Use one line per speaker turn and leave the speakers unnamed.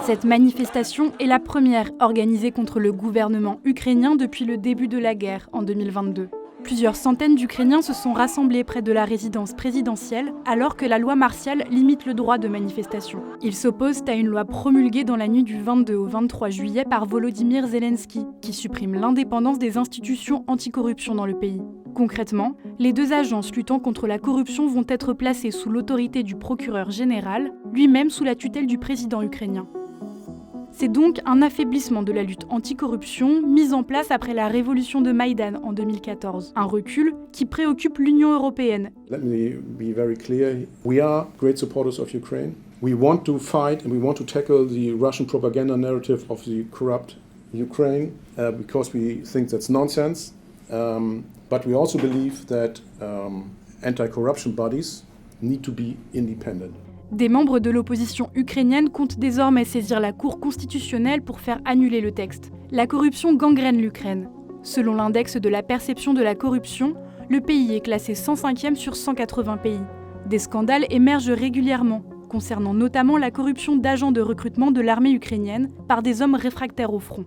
Cette manifestation est la première organisée contre le gouvernement ukrainien depuis le début de la guerre en 2022. Plusieurs centaines d'Ukrainiens se sont rassemblés près de la résidence présidentielle alors que la loi martiale limite le droit de manifestation. Ils s'opposent à une loi promulguée dans la nuit du 22 au 23 juillet par Volodymyr Zelensky, qui supprime l'indépendance des institutions anticorruption dans le pays. Concrètement, les deux agences luttant contre la corruption vont être placées sous l'autorité du procureur général, lui-même sous la tutelle du président ukrainien. C'est donc un affaiblissement de la lutte anticorruption mise en place après la révolution de Maïdan en 2014. Un recul qui préoccupe l'Union européenne.
Let me be very clear. We are great supporters of Ukraine. We want to fight and we want to tackle the Russian propaganda narrative of the corrupt Ukraine because we think that's nonsense. But we also believe that anti-corruption bodies need to be independent.
Des membres de l'opposition ukrainienne comptent désormais saisir la Cour constitutionnelle pour faire annuler le texte. La corruption gangrène l'Ukraine. Selon l'index de la perception de la corruption, le pays est classé 105e sur 180 pays. Des scandales émergent régulièrement, concernant notamment la corruption d'agents de recrutement de l'armée ukrainienne par des hommes réfractaires au front.